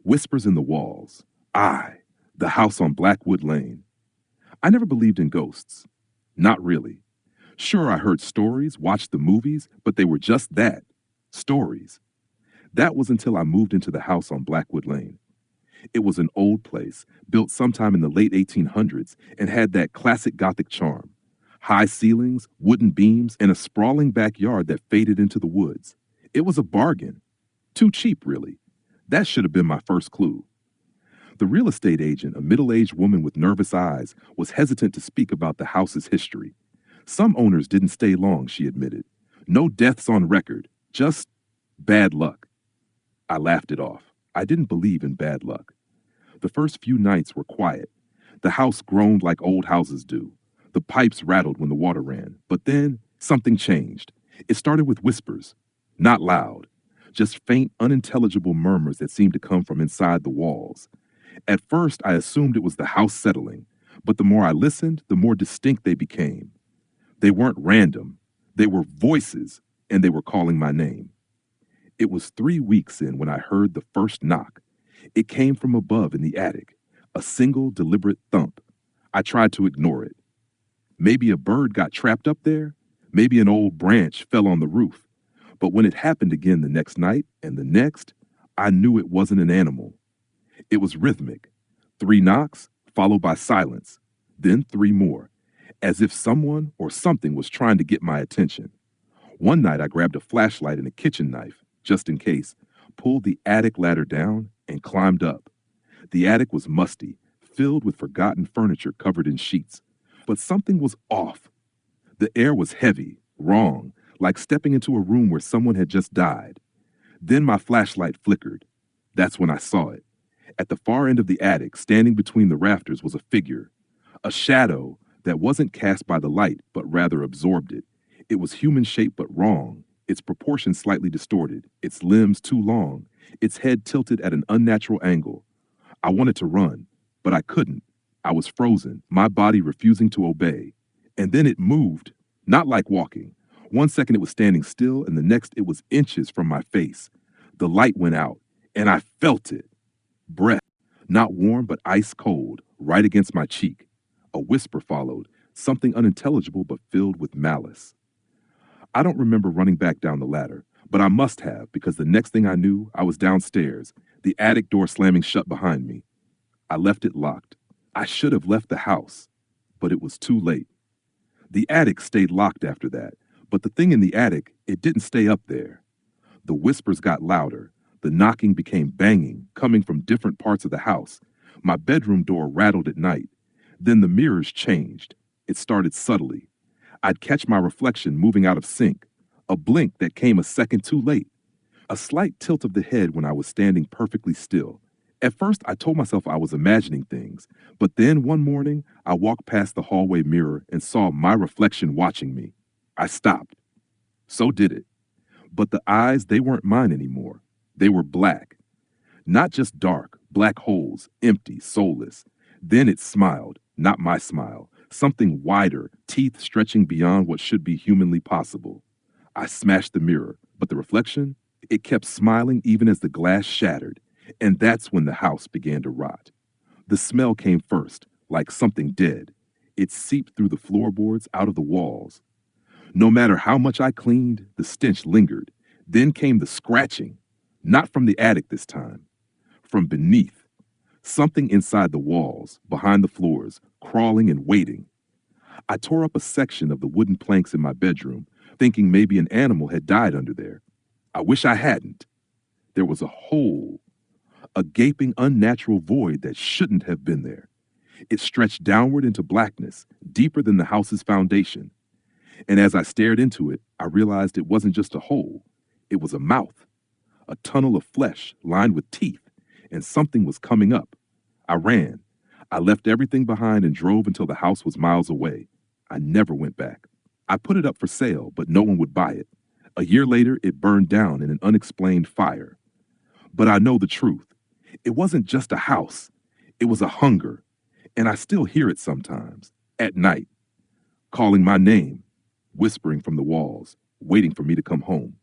Whispers in the walls. The house on Blackwood Lane. I never believed in ghosts. Not really. Sure, I heard stories, watched the movies, but they were just that, stories. That was until I moved into the house on Blackwood Lane. It was an old place, built sometime in the late 1800s, and had that classic Gothic charm. High ceilings, wooden beams, and a sprawling backyard that faded into the woods. It was a bargain. Too cheap, really. That should have been my first clue. The real estate agent, a middle-aged woman with nervous eyes, was hesitant to speak about the house's history. Some owners didn't stay long, she admitted. No deaths on record, just bad luck. I laughed it off. I didn't believe in bad luck. The first few nights were quiet. The house groaned like old houses do. The pipes rattled when the water ran. But then something changed. It started with whispers. Not loud. Just faint, unintelligible murmurs that seemed to come from inside the walls. At first, I assumed it was the house settling. But the more I listened, the more distinct they became. They weren't random. They were voices, and they were calling my name. It was 3 weeks in when I heard the first knock. It came from above in the attic, a single deliberate thump. I tried to ignore it. Maybe a bird got trapped up there. Maybe an old branch fell on the roof. But when it happened again the next night and the next, I knew it wasn't an animal. It was rhythmic. 3 knocks, followed by silence. Then 3 more, as if someone or something was trying to get my attention. One night I grabbed a flashlight and a kitchen knife, just in case, pulled the attic ladder down, and climbed up. The attic was musty, filled with forgotten furniture covered in sheets. But something was off. The air was heavy, wrong, like stepping into a room where someone had just died. Then my flashlight flickered. That's when I saw it. At the far end of the attic, standing between the rafters, was a figure. A shadow that wasn't cast by the light, but rather absorbed it. It was human-shaped but wrong, its proportions slightly distorted, its limbs too long, its head tilted at an unnatural angle. I wanted to run, but I couldn't. I was frozen, my body refusing to obey. And then it moved, not like walking. 1 second it was standing still, and the next it was inches from my face. The light went out, and I felt it. Breath, not warm but ice cold, right against my cheek. A whisper followed, something unintelligible but filled with malice. I don't remember running back down the ladder, but I must have, because the next thing I knew, I was downstairs, the attic door slamming shut behind me. I left it locked. I should have left the house, but it was too late. The attic stayed locked after that, but the thing in the attic, it didn't stay up there. The whispers got louder. The knocking became banging, coming from different parts of the house. My bedroom door rattled at night. Then the mirrors changed. It started subtly. I'd catch my reflection moving out of sync, a blink that came a second too late, a slight tilt of the head when I was standing perfectly still. At first, I told myself I was imagining things, but then one morning, I walked past the hallway mirror and saw my reflection watching me. I stopped. So did it. But the eyes, they weren't mine anymore. They were black. Not just dark, black holes, empty, soulless. Then it smiled, not my smile. Something wider, teeth stretching beyond what should be humanly possible. I smashed the mirror, but the reflection, it kept smiling even as the glass shattered. And that's when the house began to rot. The smell came first, like something dead. It seeped through the floorboards, out of the walls. No matter how much I cleaned, the stench lingered. Then came the scratching, not from the attic this time, from beneath. Something inside the walls, behind the floors, crawling and waiting. I tore up a section of the wooden planks in my bedroom, thinking maybe an animal had died under there. I wish I hadn't. There was a hole, a gaping, unnatural void that shouldn't have been there. It stretched downward into blackness, deeper than the house's foundation. And as I stared into it, I realized it wasn't just a hole. It was a mouth, a tunnel of flesh lined with teeth, and something was coming up. I ran. I left everything behind and drove until the house was miles away. I never went back. I put it up for sale, but no one would buy it. A year later, it burned down in an unexplained fire. But I know the truth. It wasn't just a house. It was a hunger. And I still hear it sometimes, at night, calling my name, whispering from the walls, waiting for me to come home.